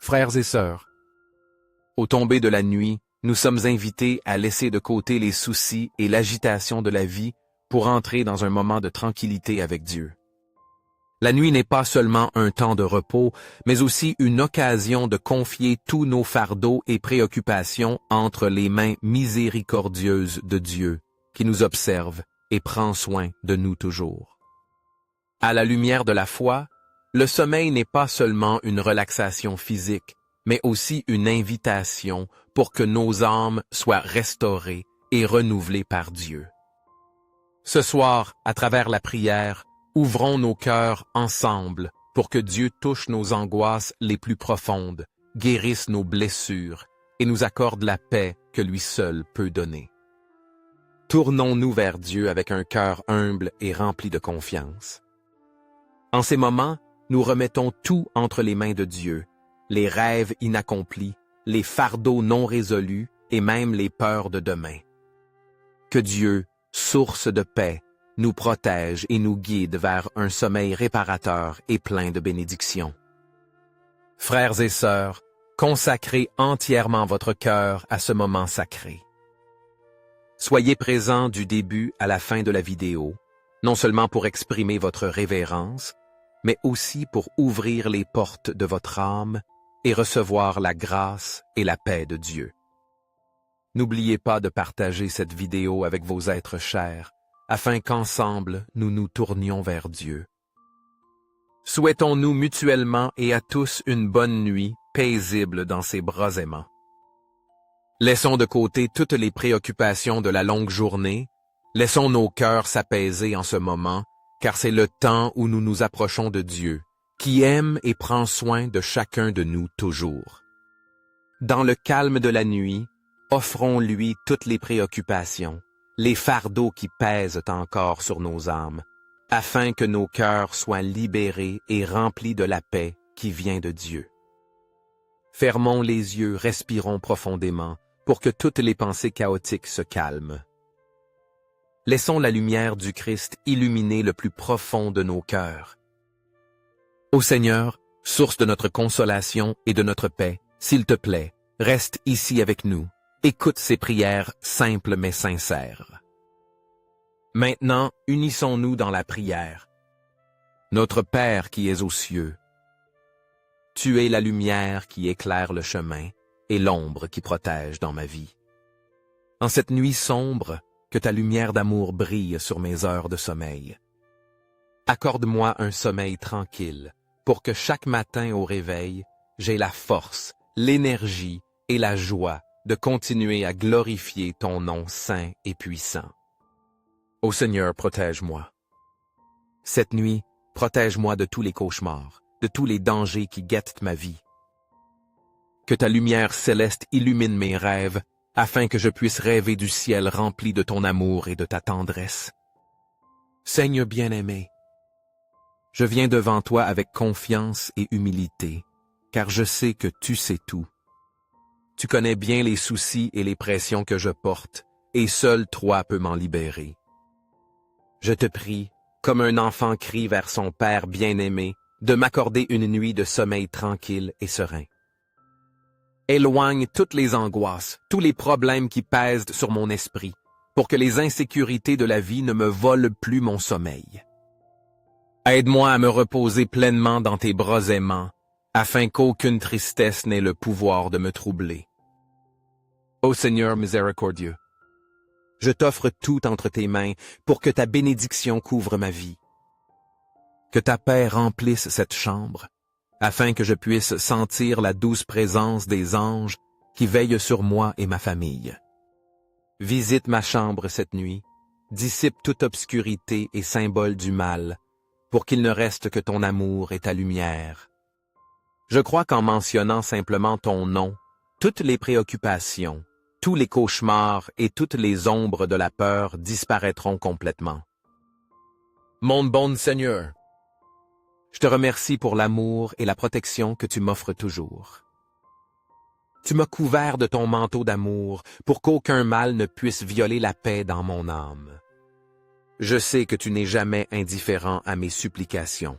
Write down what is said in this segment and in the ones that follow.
Frères et sœurs, au tomber de la nuit, nous sommes invités à laisser de côté les soucis et l'agitation de la vie pour entrer dans un moment de tranquillité avec Dieu. La nuit n'est pas seulement un temps de repos, mais aussi une occasion de confier tous nos fardeaux et préoccupations entre les mains miséricordieuses de Dieu, qui nous observe et prend soin de nous toujours. À la lumière de la foi, le sommeil n'est pas seulement une relaxation physique, mais aussi une invitation pour que nos âmes soient restaurées et renouvelées par Dieu. Ce soir, à travers la prière, ouvrons nos cœurs ensemble pour que Dieu touche nos angoisses les plus profondes, guérisse nos blessures et nous accorde la paix que lui seul peut donner. Tournons-nous vers Dieu avec un cœur humble et rempli de confiance. En ces moments, nous remettons tout entre les mains de Dieu, les rêves inaccomplis, les fardeaux non résolus et même les peurs de demain. Que Dieu, source de paix, nous protège et nous guide vers un sommeil réparateur et plein de bénédictions. Frères et sœurs, consacrez entièrement votre cœur à ce moment sacré. Soyez présents du début à la fin de la vidéo, non seulement pour exprimer votre révérence, mais aussi pour ouvrir les portes de votre âme et recevoir la grâce et la paix de Dieu. N'oubliez pas de partager cette vidéo avec vos êtres chers, afin qu'ensemble nous nous tournions vers Dieu. Souhaitons-nous mutuellement et à tous une bonne nuit, paisible dans ses bras aimants. Laissons de côté toutes les préoccupations de la longue journée, laissons nos cœurs s'apaiser en ce moment, car c'est le temps où nous nous approchons de Dieu, qui aime et prend soin de chacun de nous toujours. Dans le calme de la nuit, offrons-lui toutes les préoccupations, les fardeaux qui pèsent encore sur nos âmes, afin que nos cœurs soient libérés et remplis de la paix qui vient de Dieu. Fermons les yeux, respirons profondément, pour que toutes les pensées chaotiques se calment. Laissons la lumière du Christ illuminer le plus profond de nos cœurs. Ô Seigneur, source de notre consolation et de notre paix, s'il te plaît, reste ici avec nous. Écoute ces prières simples mais sincères. Maintenant, unissons-nous dans la prière. Notre Père qui es aux cieux, tu es la lumière qui éclaire le chemin et l'ombre qui protège dans ma vie. En cette nuit sombre, que ta lumière d'amour brille sur mes heures de sommeil. Accorde-moi un sommeil tranquille, pour que chaque matin au réveil, j'ai la force, l'énergie et la joie de continuer à glorifier ton nom saint et puissant. Ô Seigneur, protège-moi. Cette nuit, protège-moi de tous les cauchemars, de tous les dangers qui guettent ma vie. Que ta lumière céleste illumine mes rêves, afin que je puisse rêver du ciel rempli de ton amour et de ta tendresse. Seigneur bien-aimé, je viens devant toi avec confiance et humilité, car je sais que tu sais tout. Tu connais bien les soucis et les pressions que je porte, et seul toi peux m'en libérer. Je te prie, comme un enfant crie vers son Père bien-aimé, de m'accorder une nuit de sommeil tranquille et serein. Éloigne toutes les angoisses, tous les problèmes qui pèsent sur mon esprit, pour que les insécurités de la vie ne me volent plus mon sommeil. Aide-moi à me reposer pleinement dans tes bras aimants, afin qu'aucune tristesse n'ait le pouvoir de me troubler. Ô Seigneur miséricordieux, je t'offre tout entre tes mains pour que ta bénédiction couvre ma vie. Que ta paix remplisse cette chambre, afin que je puisse sentir la douce présence des anges qui veillent sur moi et ma famille. Visite ma chambre cette nuit, dissipe toute obscurité et symbole du mal, pour qu'il ne reste que ton amour et ta lumière. Je crois qu'en mentionnant simplement ton nom, toutes les préoccupations, tous les cauchemars et toutes les ombres de la peur disparaîtront complètement. Mon bon Seigneur, je te remercie pour l'amour et la protection que tu m'offres toujours. Tu m'as couvert de ton manteau d'amour pour qu'aucun mal ne puisse violer la paix dans mon âme. Je sais que tu n'es jamais indifférent à mes supplications.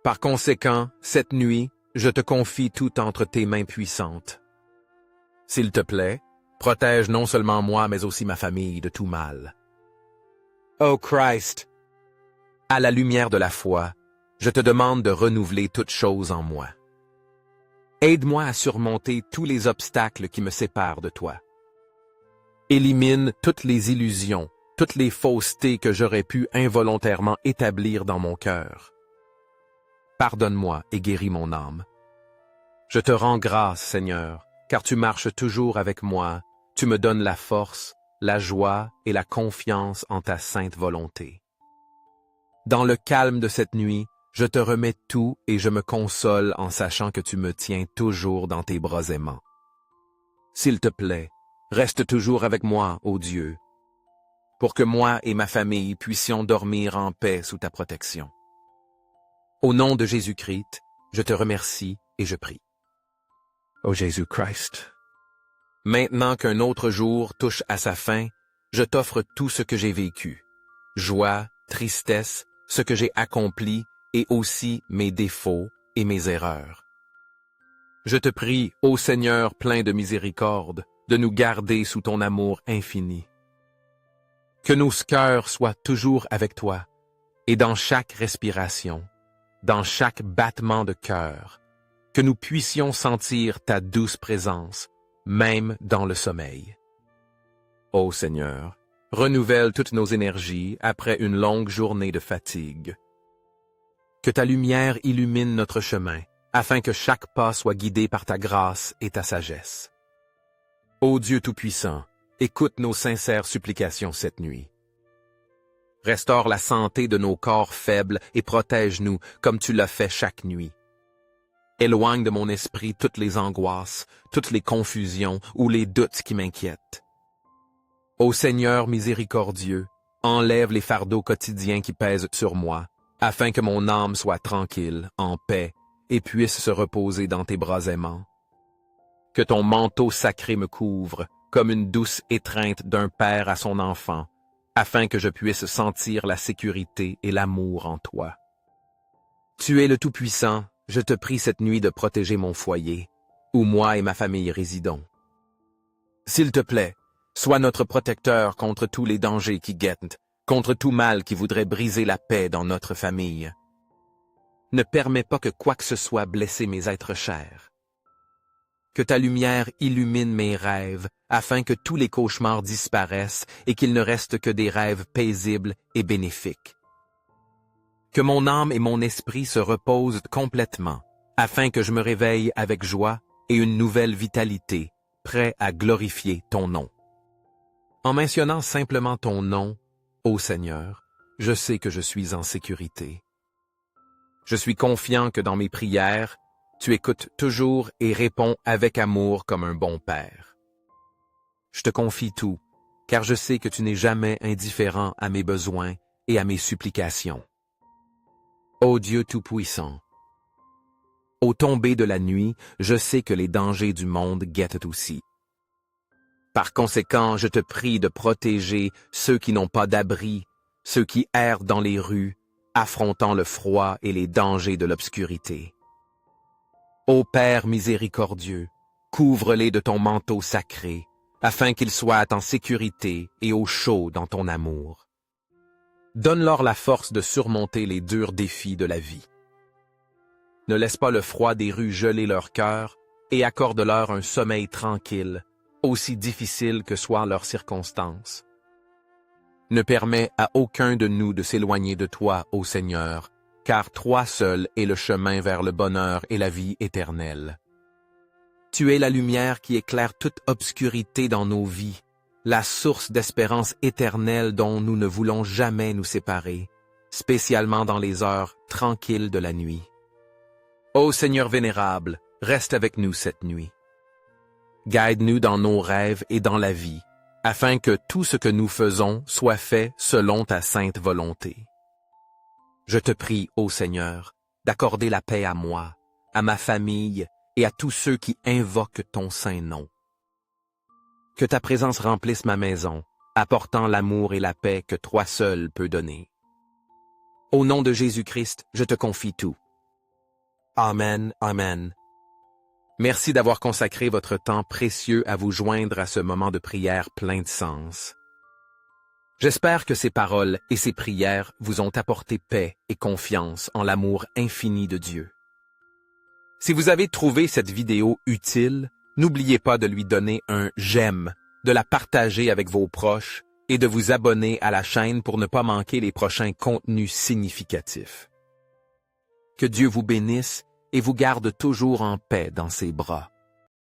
Par conséquent, cette nuit, je te confie tout entre tes mains puissantes. S'il te plaît, protège non seulement moi, mais aussi ma famille de tout mal. Ô Christ, à la lumière de la foi, je te demande de renouveler toutes choses en moi. Aide-moi à surmonter tous les obstacles qui me séparent de toi. Élimine toutes les illusions, toutes les faussetés que j'aurais pu involontairement établir dans mon cœur. Pardonne-moi et guéris mon âme. Je te rends grâce, Seigneur, car tu marches toujours avec moi, tu me donnes la force, la joie et la confiance en ta sainte volonté. Dans le calme de cette nuit, je te remets tout et je me console en sachant que tu me tiens toujours dans tes bras aimants. S'il te plaît, reste toujours avec moi, ô Dieu, pour que moi et ma famille puissions dormir en paix sous ta protection. Au nom de Jésus-Christ, je te remercie et je prie. Ô Jésus-Christ, maintenant qu'un autre jour touche à sa fin, je t'offre tout ce que j'ai vécu, joie, tristesse, ce que j'ai accompli et aussi mes défauts et mes erreurs. Je te prie, ô Seigneur plein de miséricorde, de nous garder sous ton amour infini. Que nos cœurs soient toujours avec toi, et dans chaque respiration, dans chaque battement de cœur, que nous puissions sentir ta douce présence, même dans le sommeil. Ô Seigneur, renouvelle toutes nos énergies après une longue journée de fatigue. Que ta lumière illumine notre chemin, afin que chaque pas soit guidé par ta grâce et ta sagesse. Ô Dieu Tout-Puissant, écoute nos sincères supplications cette nuit. Restaure la santé de nos corps faibles et protège-nous comme tu l'as fait chaque nuit. Éloigne de mon esprit toutes les angoisses, toutes les confusions ou les doutes qui m'inquiètent. Ô Seigneur miséricordieux, enlève les fardeaux quotidiens qui pèsent sur moi, afin que mon âme soit tranquille, en paix, et puisse se reposer dans tes bras aimants. Que ton manteau sacré me couvre, comme une douce étreinte d'un père à son enfant, afin que je puisse sentir la sécurité et l'amour en toi. Tu es le Tout-Puissant, je te prie cette nuit de protéger mon foyer, où moi et ma famille résidons. S'il te plaît, sois notre protecteur contre tous les dangers qui guettent, contre tout mal qui voudrait briser la paix dans notre famille. Ne permets pas que quoi que ce soit blesse mes êtres chers. Que ta lumière illumine mes rêves, afin que tous les cauchemars disparaissent et qu'il ne reste que des rêves paisibles et bénéfiques. Que mon âme et mon esprit se reposent complètement, afin que je me réveille avec joie et une nouvelle vitalité, prêt à glorifier ton nom. En mentionnant simplement ton nom, ô Seigneur, je sais que je suis en sécurité. Je suis confiant que dans mes prières, tu écoutes toujours et réponds avec amour comme un bon père. Je te confie tout, car je sais que tu n'es jamais indifférent à mes besoins et à mes supplications. Ô Dieu Tout-Puissant, au tomber de la nuit, je sais que les dangers du monde guettent aussi. Par conséquent, je te prie de protéger ceux qui n'ont pas d'abri, ceux qui errent dans les rues, affrontant le froid et les dangers de l'obscurité. Ô Père miséricordieux, couvre-les de ton manteau sacré, afin qu'ils soient en sécurité et au chaud dans ton amour. Donne-leur la force de surmonter les durs défis de la vie. Ne laisse pas le froid des rues geler leur cœur et accorde-leur un sommeil tranquille, aussi difficile que soient leurs circonstances. Ne permets à aucun de nous de s'éloigner de toi, ô Seigneur, car toi seul est le chemin vers le bonheur et la vie éternelle. Tu es la lumière qui éclaire toute obscurité dans nos vies, la source d'espérance éternelle dont nous ne voulons jamais nous séparer, spécialement dans les heures tranquilles de la nuit. Ô Seigneur vénérable, reste avec nous cette nuit. Guide-nous dans nos rêves et dans la vie, afin que tout ce que nous faisons soit fait selon ta sainte volonté. Je te prie, ô Seigneur, d'accorder la paix à moi, à ma famille et à tous ceux qui invoquent ton saint nom. Que ta présence remplisse ma maison, apportant l'amour et la paix que toi seul peux donner. Au nom de Jésus-Christ, je te confie tout. Amen, Amen. Merci d'avoir consacré votre temps précieux à vous joindre à ce moment de prière plein de sens. J'espère que ces paroles et ces prières vous ont apporté paix et confiance en l'amour infini de Dieu. Si vous avez trouvé cette vidéo utile, n'oubliez pas de lui donner un « j'aime », de la partager avec vos proches et de vous abonner à la chaîne pour ne pas manquer les prochains contenus significatifs. Que Dieu vous bénisse et vous garde toujours en paix dans ses bras.